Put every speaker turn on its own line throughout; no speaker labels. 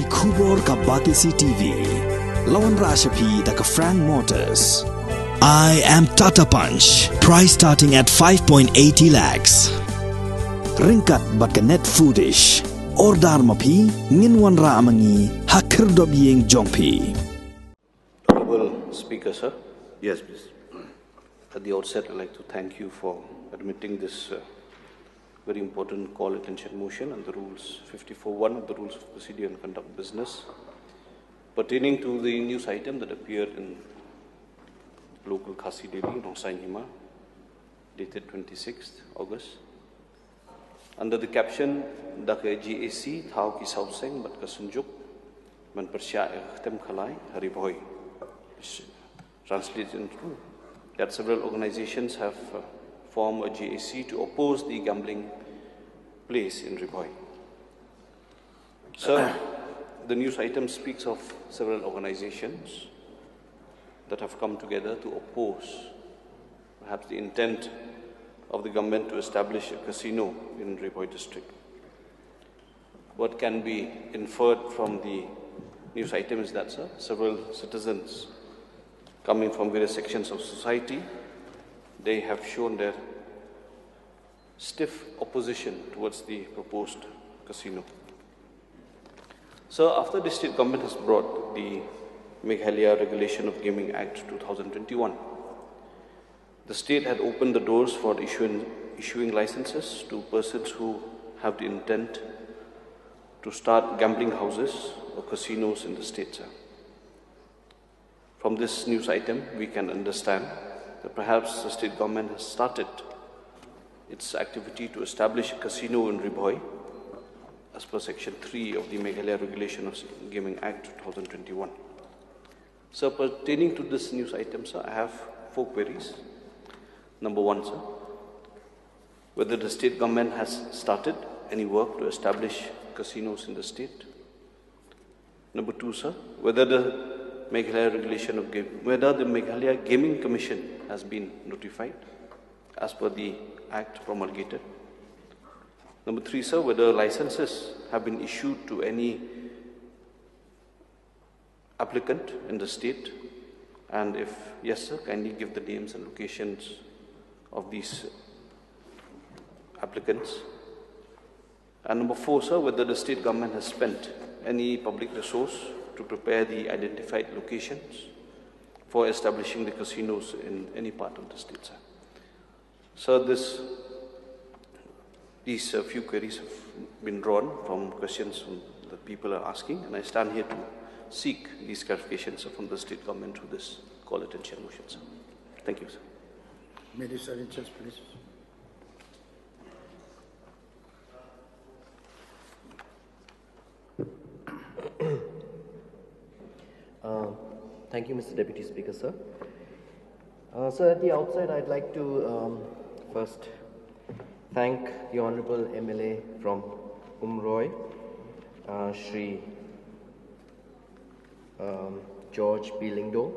Kubor ka Batisi TV. Lawan Rashapi da ka Frank Motors. I am Tata Punch. Price starting at 5.80 lakhs. Ringkat bat ka net foodish. Ordar mapi nginwan ra amangi hakir dobyeng jongpi.
Honorable Speaker, sir.
Yes, please.
At the outset, I'd like to thank you for admitting this very important call attention motion and the rules 54(1 of the Rules of Procedure and Conduct Business pertaining to the news item that appeared in local Khasi Daily, Nongsai Hima, dated 26th August. Under the caption, Daka GAC, Thao Ki Sauseng, Bat Kasunjuk, Man Persya Tem Khalai, Hariboy. Translated into that several organizations have formed a GAC to oppose the gambling place in Riboy. Sir, the news item speaks of several organizations that have come together to oppose perhaps the intent of the government to establish a casino in Riboy district. What can be inferred from the news item is that, sir, several citizens coming from various sections of society, they have shown their stiff opposition towards the proposed casino. So, after the state government has brought the Meghalaya Regulation of Gaming Act 2021, the state had opened the doors for issuing licenses to persons who have the intent to start gambling houses or casinos in the state, sir. From this news item, we can understand that perhaps the state government has started its activity to establish a casino in Riboy as per Section 3 of the Meghalaya Regulation of Gaming Act 2021. So, pertaining to this news item, sir, I have 4 queries. Number 1, sir, whether the state government has started any work to establish casinos in the state. Number 2, sir, whether the Meghalaya Gaming Commission has been notified as per the Act promulgated. Number 3, sir, whether licenses have been issued to any applicant in the state, and if yes, sir, kindly give the names and locations of these applicants. And number 4, sir, whether the state government has spent any public resource to prepare the identified locations for establishing the casinos in any part of the state, sir. So these few queries have been drawn from questions that people are asking, and I stand here to seek these clarifications from the state government through this call attention motion, sir. Thank you, sir.
Minister in charge, please.
Thank you, Mr. Deputy Speaker, sir. Sir, at the outset, I'd like to first thank the Honorable MLA from Umroy, Shri George B. Lingdo,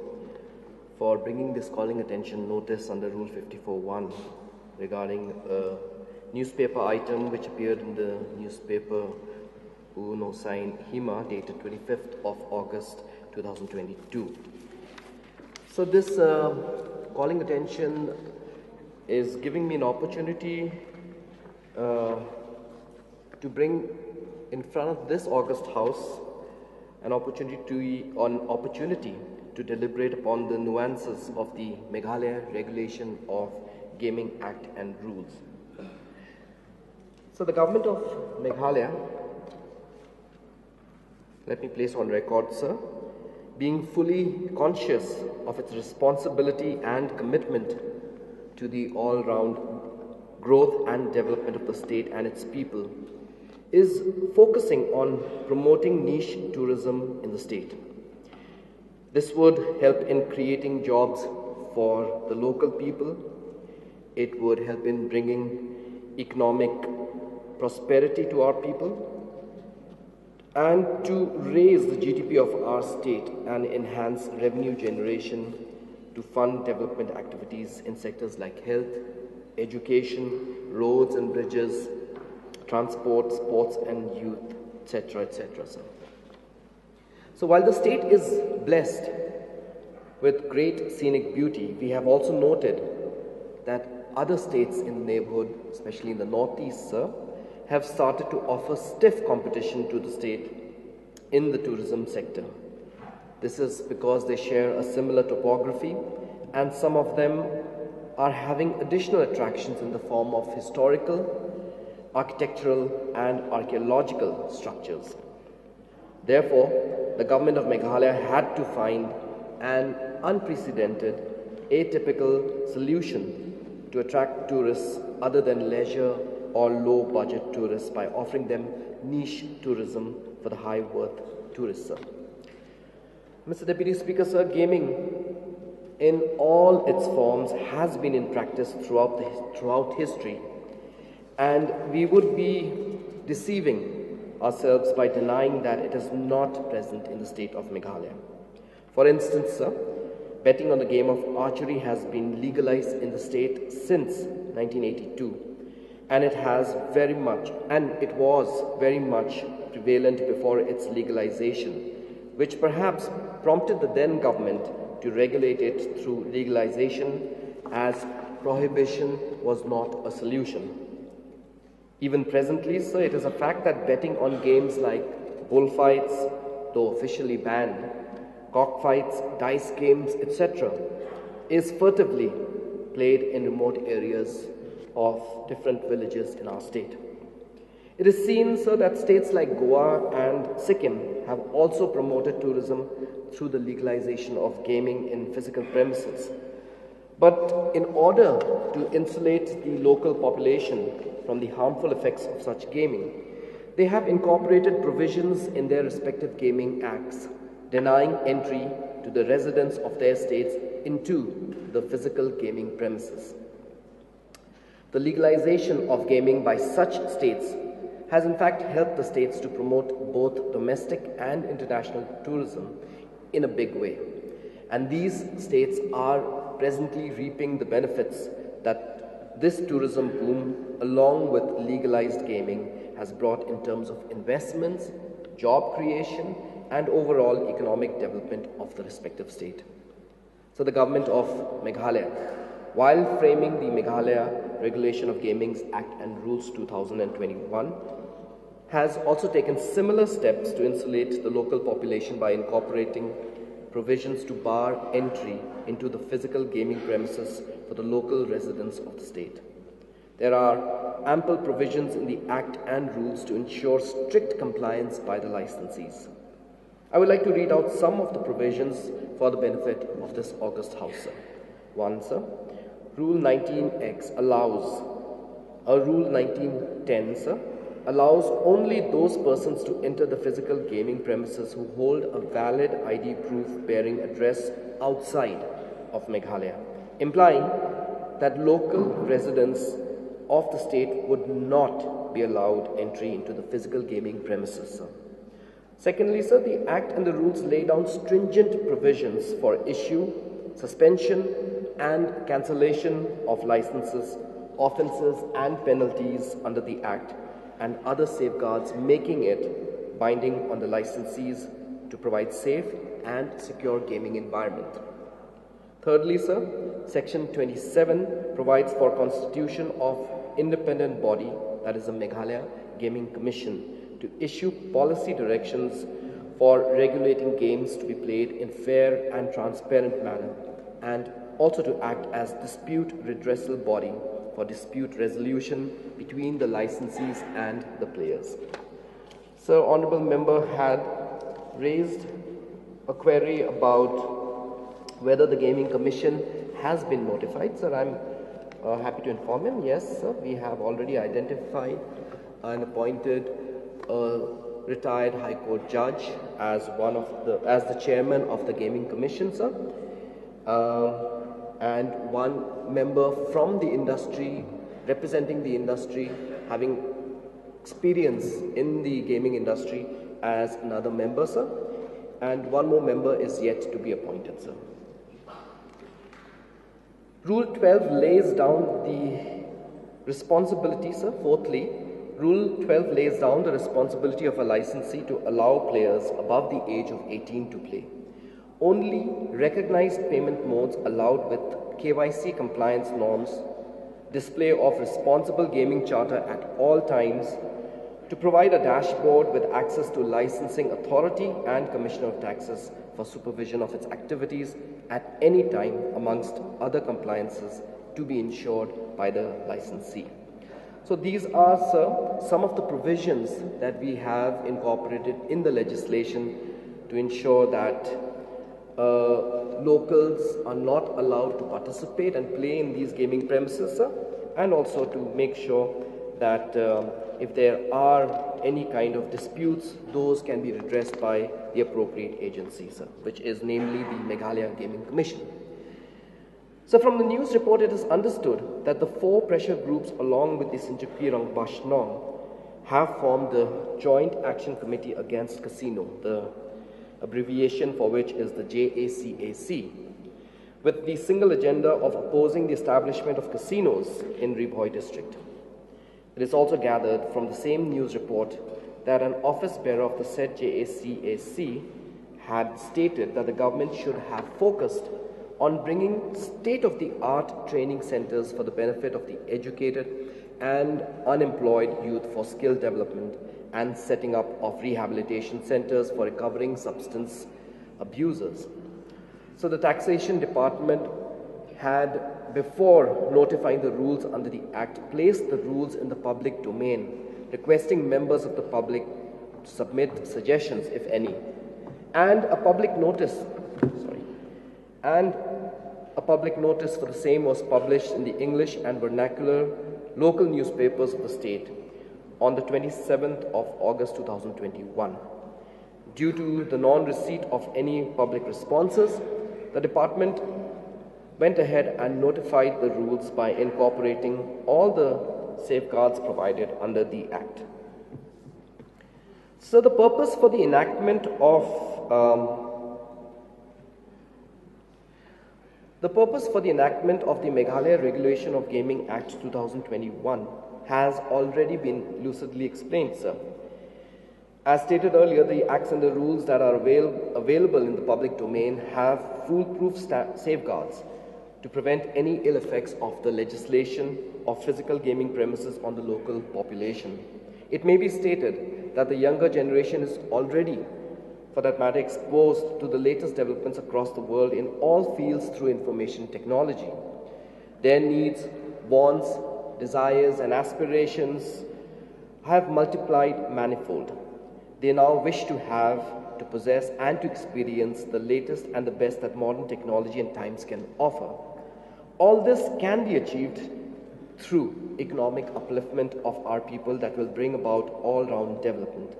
for bringing this calling attention notice under Rule 54(1) regarding a newspaper item which appeared in the newspaper Uno Sign Hima dated 25th of August 2022. So this calling attention is giving me an opportunity to bring in front of this August House an opportunity to deliberate upon the nuances of the Meghalaya Regulation of Gaming Act and Rules. So the government of Meghalaya, let me place on record, sir, being fully conscious of its responsibility and commitment to the all-round growth and development of the state and its people, is focusing on promoting niche tourism in the state. This would help in creating jobs for the local people. It would help in bringing economic prosperity to our people, and to raise the GDP of our state and enhance revenue generation to fund development activities in sectors like health, education, roads and bridges, transport, sports and youth, etc., etc., sir. So while the state is blessed with great scenic beauty, we have also noted that other states in the neighborhood, especially in the northeast, sir, have started to offer stiff competition to the state in the tourism sector. This is because they share a similar topography, and some of them are having additional attractions in the form of historical, architectural, and archaeological structures. Therefore, the government of Meghalaya had to find an unprecedented, atypical solution to attract tourists other than leisure or low-budget tourists by offering them niche tourism for the high-worth tourists, sir. Mr. Deputy Speaker, sir, gaming in all its forms has been in practice throughout history, and we would be deceiving ourselves by denying that it is not present in the state of Meghalaya. For instance, sir, betting on the game of archery has been legalized in the state since 1982, and it was very much prevalent before its legalization, which perhaps prompted the then government to regulate it through legalization, as prohibition was not a solution. Even presently, sir, it is a fact that betting on games like bullfights, though officially banned, cockfights, dice games, etc., is furtively played in remote areas of different villages in our state. It is seen, sir, that states like Goa and Sikkim have also promoted tourism through the legalization of gaming in physical premises. But in order to insulate the local population from the harmful effects of such gaming, they have incorporated provisions in their respective gaming acts, denying entry to the residents of their states into the physical gaming premises. The legalization of gaming by such states has in fact helped the states to promote both domestic and international tourism in a big way. And these states are presently reaping the benefits that this tourism boom, along with legalized gaming, has brought in terms of investments, job creation, and overall economic development of the respective state. So the government of Meghalaya, while framing the Meghalaya Regulation of Gaming Act and Rules 2021, has also taken similar steps to insulate the local population by incorporating provisions to bar entry into the physical gaming premises for the local residents of the state. There are ample provisions in the Act and rules to ensure strict compliance by the licensees. I would like to read out some of the provisions for the benefit of this august House, sir. 1, sir, Rule 19X allows, Rule 1910, sir, allows only those persons to enter the physical gaming premises who hold a valid ID proof bearing address outside of Meghalaya, implying that local residents of the state would not be allowed entry into the physical gaming premises, sir. Secondly, sir, the Act and the rules lay down stringent provisions for issue, suspension, and cancellation of licenses, offences, and penalties under the Act, and other safeguards, making it binding on the licensees to provide safe and secure gaming environment. Thirdly, sir, Section 27 provides for constitution of independent body, that is the Meghalaya Gaming Commission, to issue policy directions for regulating games to be played in fair and transparent manner, and also to act as dispute redressal body for dispute resolution between the licensees and the players. Sir, Honourable Member had raised a query about whether the Gaming Commission has been notified. Sir, I'm happy to inform him, yes, sir, we have already identified and appointed a retired High Court judge as the chairman of the Gaming Commission, sir, and one member from the industry, representing the industry, having experience in the gaming industry as another member, sir, and one more member is yet to be appointed, sir. Rule 12 lays down the responsibility, sir, fourthly, Rule 12 lays down the responsibility of a licensee to allow players above the age of 18 to play. Only recognized payment modes allowed with KYC compliance norms, display of responsible gaming charter at all times, to provide a dashboard with access to licensing authority and commissioner of taxes for supervision of its activities at any time, amongst other compliances to be ensured by the licensee. So these are, sir, some of the provisions that we have incorporated in the legislation to ensure that locals are not allowed to participate and play in these gaming premises, sir, and also to make sure that if there are any kind of disputes, those can be redressed by the appropriate agency, sir, which is namely the Meghalaya Gaming Commission. So from the news report, it is understood that the 4 pressure groups along with the Sinjukirang Bashnong have formed the Joint Action Committee Against Casino, the abbreviation for which is the JACAC, with the single agenda of opposing the establishment of casinos in Ribhoi district. It is also gathered from the same news report that an office bearer of the said JACAC had stated that the government should have focused on bringing state-of-the-art training centers for the benefit of the educated and unemployed youth for skill development and setting up of rehabilitation centers for recovering substance abusers. So the Taxation Department had, before notifying the rules under the Act, placed the rules in the public domain, requesting members of the public to submit suggestions, if any, and a public notice, for the same was published in the English and vernacular local newspapers of the state on the 27th of August 2021. Due to the non-receipt of any public responses, the department went ahead and notified the rules by incorporating all the safeguards provided under the Act. So the purpose for the enactment of the Meghalaya Regulation of Gaming Act 2021 has already been lucidly explained, sir. As stated earlier, the acts and the rules that are available in the public domain have foolproof safeguards to prevent any ill effects of the legislation of physical gaming premises on the local population. It may be stated that the younger generation is already, for that matter, exposed to the latest developments across the world in all fields through information technology. Their needs, wants, desires, and aspirations have multiplied manifold. They now wish to have, to possess, and to experience the latest and the best that modern technology and times can offer. All this can be achieved through economic upliftment of our people that will bring about all-round development.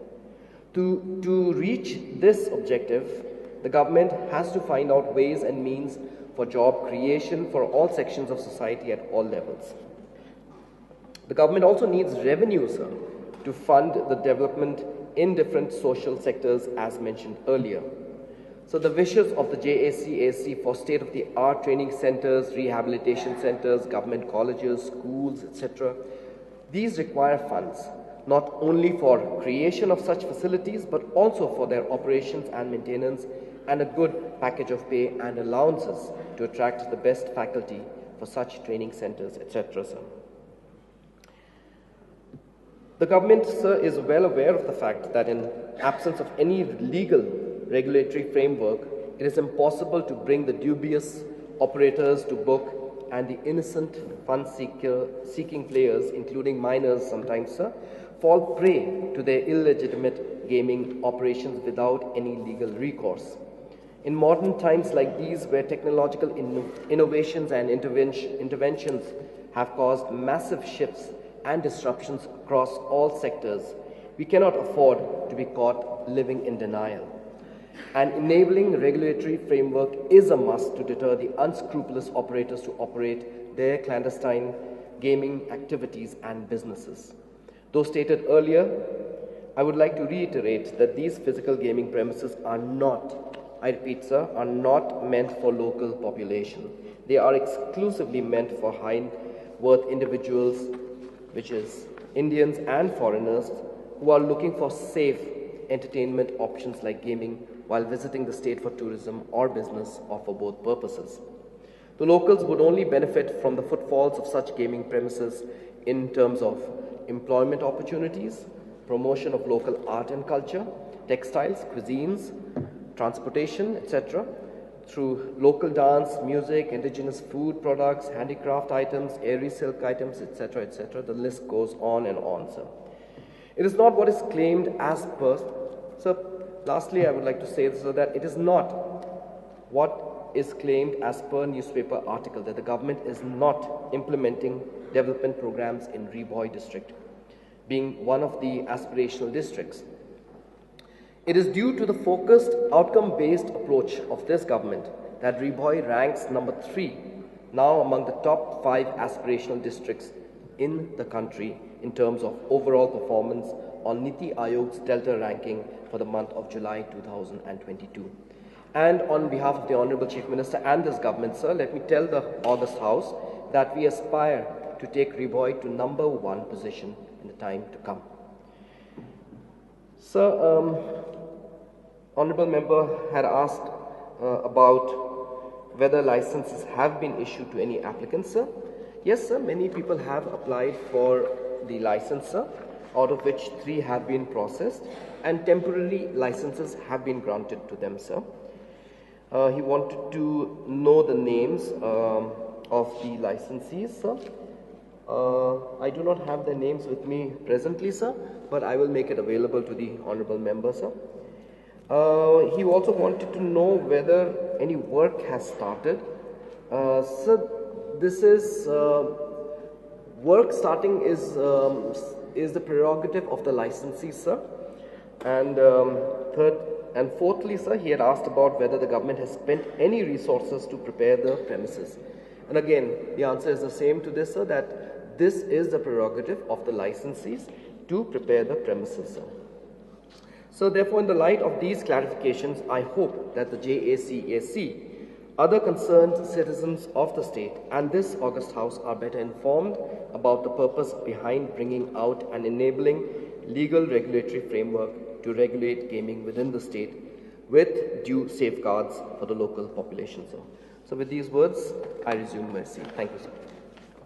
To reach this objective, the government has to find out ways and means for job creation for all sections of society at all levels. The government also needs revenue, sir, to fund the development in different social sectors as mentioned earlier. So the wishes of the JACAC for state-of-the-art training centers, rehabilitation centers, government colleges, schools, etc., these require funds, not only for creation of such facilities, but also for their operations and maintenance, and a good package of pay and allowances to attract the best faculty for such training centers, etc., sir. The government, sir, is well aware of the fact that in absence of any legal regulatory framework, it is impossible to bring the dubious operators to book and the innocent fun-seeking players, including minors sometimes, sir, fall prey to their illegitimate gaming operations without any legal recourse. In modern times like these, where technological innovations and interventions have caused massive shifts and disruptions across all sectors, we cannot afford to be caught living in denial. An enabling regulatory framework is a must to deter the unscrupulous operators to operate their clandestine gaming activities and businesses. Though stated earlier, I would like to reiterate that these physical gaming premises are not, I repeat, sir, are not meant for local population. They are exclusively meant for high worth individuals, which is Indians and foreigners who are looking for safe entertainment options like gaming while visiting the state for tourism or business or for both purposes. The locals would only benefit from the footfalls of such gaming premises in terms of employment opportunities, promotion of local art and culture, textiles, cuisines, transportation, etc., through local dance, music, indigenous food products, handicraft items, airy silk items, etc., etc. The list goes on and on, sir. It is not what is claimed as per, sir. Lastly, I would like to say, sir, that it is not what is claimed as per newspaper article that the government is not implementing development programs in Reboy district, being one of the aspirational districts. It is due to the focused, outcome-based approach of this government that Reboy ranks number 3 now among the top 5 aspirational districts in the country in terms of overall performance on Niti Aayog's Delta ranking for the month of July 2022. And on behalf of the Honorable Chief Minister and this government, sir, let me tell the August House that we aspire to take Reboy to number 1 position in the time to come. Sir, Honorable Member had asked about whether licenses have been issued to any applicants, sir. Yes, sir, many people have applied for the license, sir, out of which 3 have been processed, and temporary licenses have been granted to them, sir. He wanted to know the names of the licensees, sir. I do not have their names with me presently, sir, but I will make it available to the Honorable Member, sir. He also wanted to know whether any work has started. Sir, this is work starting is the prerogative of the licensee, sir. And fourthly, sir, he had asked about whether the government has spent any resources to prepare the premises. And again, the answer is the same to this, sir, that this is the prerogative of the licensees to prepare the premises, sir. So therefore, in the light of these clarifications, I hope that the JACAC, other concerned citizens of the state and this August House are better informed about the purpose behind bringing out and enabling legal regulatory framework to regulate gaming within the state with due safeguards for the local population, sir. So with these words, I resume my seat. Thank you, sir.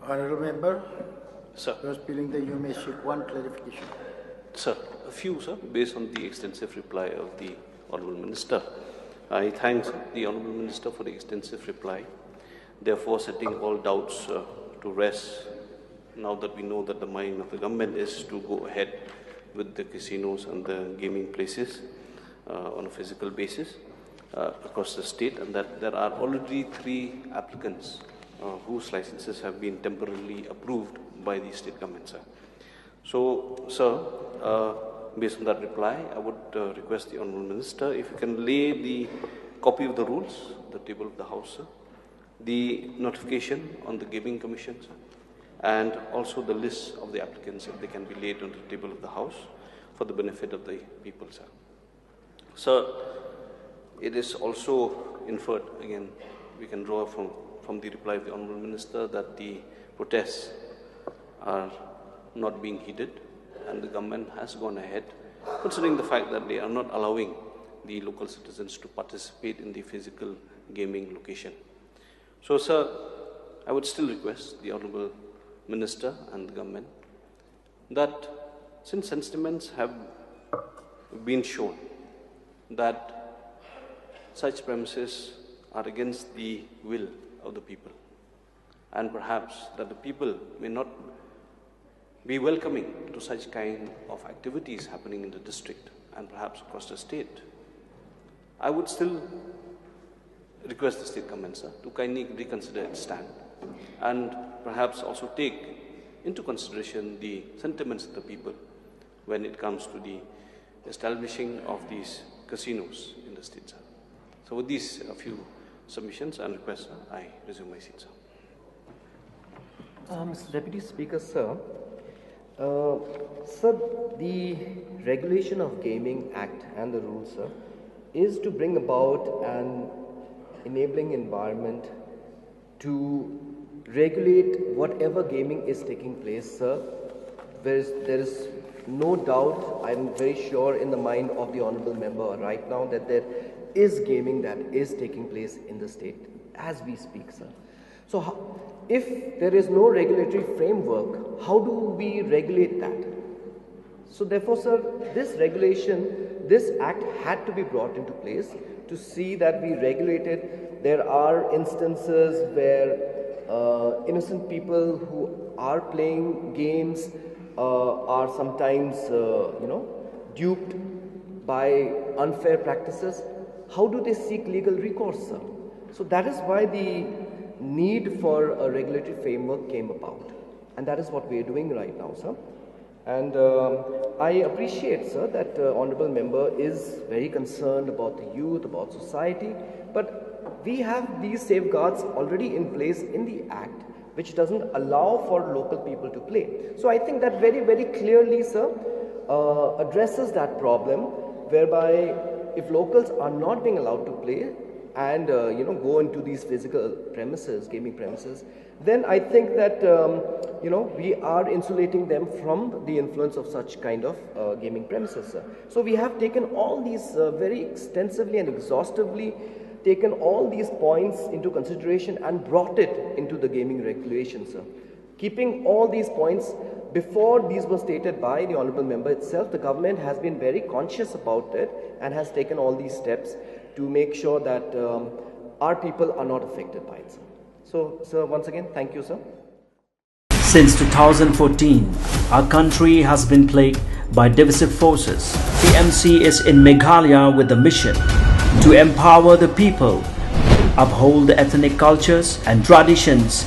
Honorable Member.
Sir.
First feeling that you may seek one clarification.
Sir, a few, sir, based on the extensive reply of the Honourable Minister. I thank the Honourable Minister for the extensive reply, therefore setting all doubts to rest now that we know that the mind of the government is to go ahead with the casinos and the gaming places on a physical basis across the state, and that there are already 3 applicants whose licenses have been temporarily approved by the state government, sir. So, sir, based on that reply, I would request the Honourable Minister if you can lay the copy of the rules, the table of the House, sir, the notification on the Gaming Commission, sir, and also the list of the applicants, if they can be laid on the table of the House for the benefit of the people, sir. Sir, it is also inferred, again, we can draw from the reply of the Honourable Minister that the protests are not being heeded, and the government has gone ahead, considering the fact that they are not allowing the local citizens to participate in the physical gaming location. So, sir, I would still request the Honourable Minister and the government that since sentiments have been shown that such premises are against the will of the people, and perhaps that the people may not be welcoming to such kind of activities happening in the district and perhaps across the state, I would still request the state government, sir, to kindly reconsider its stand and perhaps also take into consideration the sentiments of the people when it comes to the establishing of these casinos in the state, sir. So with these few submissions and requests, sir, I resume my seat, sir.
Mr. Deputy Speaker, sir, sir, the Regulation of Gaming Act and the rules, sir, is to bring about an enabling environment to regulate whatever gaming is taking place, sir, there is no doubt, I'm very sure in the mind of the honorable member right now that there is gaming that is taking place in the state as we speak, sir. So if there is no regulatory framework, how do we regulate that? So therefore, sir, this regulation, this act had to be brought into place to see that we regulate it. There are instances where innocent people who are playing games are sometimes, duped by unfair practices. How do they seek legal recourse, sir? So that is why the need for a regulatory framework came about. And that is what we are doing right now, sir. And I appreciate, sir, that honorable member is very concerned about the youth, about society. But we have these safeguards already in place in the Act, which doesn't allow for local people to play. So I think that very, very clearly, sir, addresses that problem, whereby if locals are not being allowed to play and go into these physical premises, gaming premises, then I think that we are insulating them from the influence of such kind of gaming premises, sir. So we have taken all these very extensively and exhaustively taken all these points into consideration and brought it into the gaming regulations, sir. Keeping all these points before these were stated by the honorable member itself, the government has been very conscious about it and has taken all these steps to make sure that our people are not affected by it, sir. So, sir, once again, thank you, sir.
Since 2014, our country has been plagued by divisive forces. TMC is in Meghalaya with the mission to empower the people, uphold the ethnic cultures and traditions,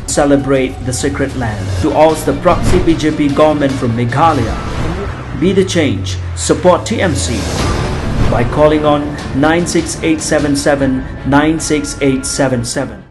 celebrate the sacred land. To oust the proxy BJP government from Meghalaya, be the change, support TMC by calling on 96877 96877.